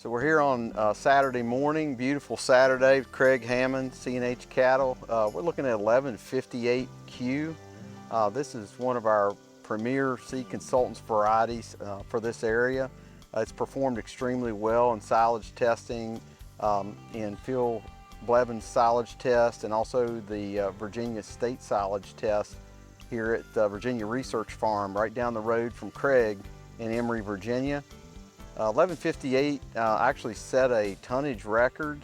So we're here on Saturday morning, beautiful Saturday, Craig Hammond, C&H Cattle. We're looking at 1158Q. This is one of our premier seed consultants varieties for this area. It's performed extremely well in silage testing, in Phil Blevins silage test, and also the Virginia State silage test here at Virginia Research Farm, right down the road from Craig in Emory, Virginia. 1158 actually set a tonnage record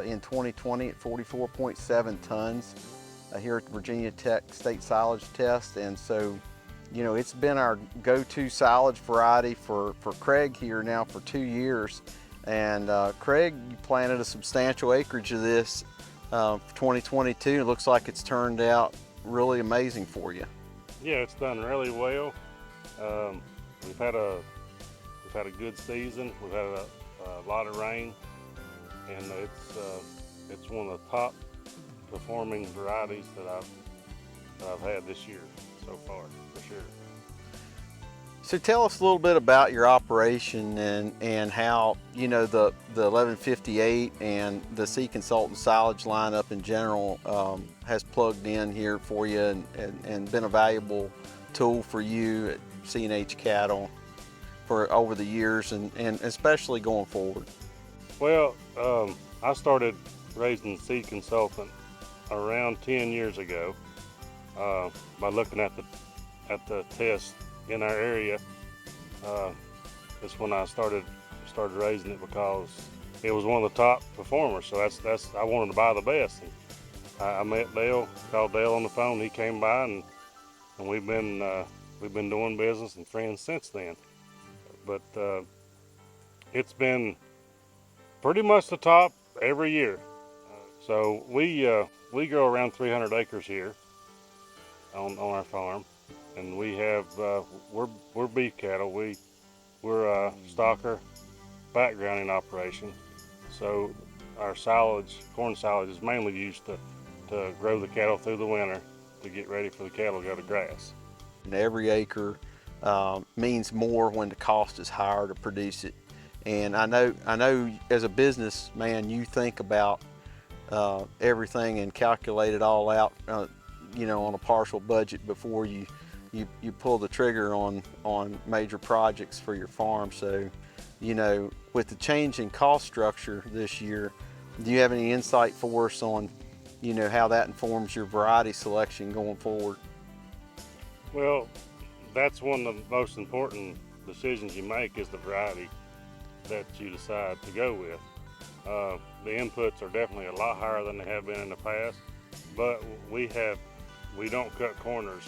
in 2020 at 44.7 tons here at the Virginia Tech State Silage Test. And so, you know, it's been our go-to silage variety for Craig here now for 2 years. And Craig, you planted a substantial acreage of this for 2022. It looks like it's turned out really amazing for you. Yeah, it's done really well. We've had a good season. We've had a lot of rain, and it's one of the top performing varieties that I've had this year so far, for sure. So tell us a little bit about your operation and how, you know, the 1158 and the Seed Consultant silage lineup in general has plugged in here for you and been a valuable tool for you at C&H Cattle for over the years and especially going forward. Well, I started raising Seed Consultant around 10 years ago by looking at the test in our area. That's when I started raising it because it was one of the top performers. So that's I wanted to buy the best. And I met Dale, called Dale on the phone. He came by and we've been doing business and friends since then. But it's been pretty much the top every year. So we grow around 300 acres here on our farm, and we have we're beef cattle. We're a stocker backgrounding operation. So our silage, corn silage, is mainly used to grow the cattle through the winter to get ready for the cattle to go to grass. And every acre means more when the cost is higher to produce it. And I know as a businessman, you think about everything and calculate it all out, you know, on a partial budget before you pull the trigger on major projects for your farm. So, you know, with the change in cost structure this year, do you have any insight for us on, you know, how that informs your variety selection going forward? Well, that's one of the most important decisions you make, is the variety that you decide to go with. The inputs are definitely a lot higher than they have been in the past, but we don't cut corners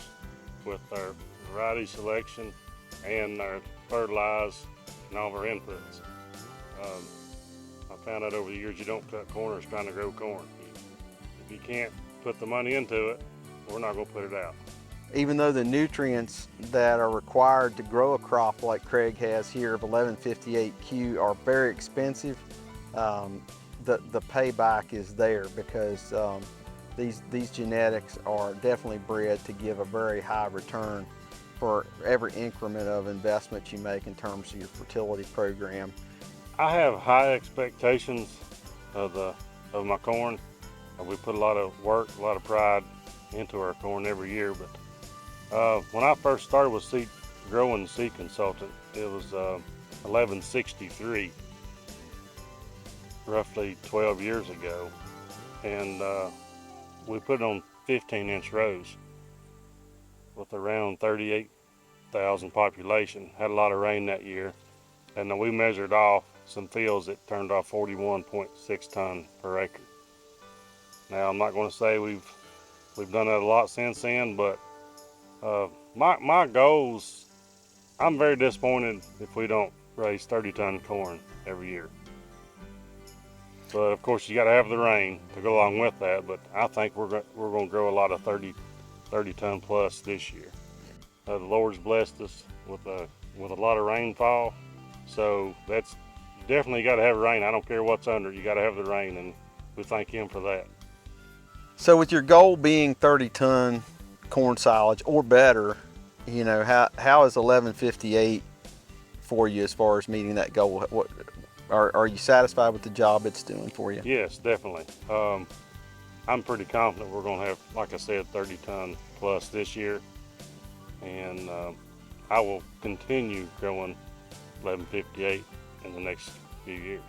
with our variety selection and our fertilize and all of our inputs. I found out over the years you don't cut corners trying to grow corn. If you can't put the money into it, we're not going to put it out. Even though the nutrients that are required to grow a crop like Craig has here of 1158Q are very expensive, the payback is there because these genetics are definitely bred to give a very high return for every increment of investment you make in terms of your fertility program. I have high expectations of my corn. We put a lot of work, a lot of pride into our corn every year, but when I first started with growing Seed Consultant, it was 1163, roughly 12 years ago, and we put it on 15-inch rows with around 38,000 population. Had a lot of rain that year, and then we measured off some fields that turned off 41.6 ton per acre. Now, I'm not going to say we've done that a lot since then, but my goals, I'm very disappointed if we don't raise 30-ton corn every year. But of course, you got to have the rain to go along with that. But I think we're going to grow a lot of 30-ton plus this year. The Lord's blessed us with a lot of rainfall, so that's definitely got to have rain. I don't care what's under, you got to have the rain, and we thank Him for that. So with your goal being 30-ton corn silage or better, you know, how is 1158 for you as far as meeting that goal? are you satisfied with the job it's doing for you? Yes, definitely. I'm pretty confident we're going to have, like I said, 30 ton plus this year, and I will continue growing 1158 in the next few years.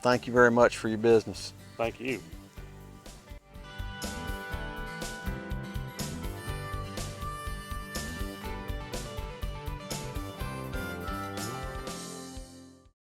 Thank you very much for your business. Thank you.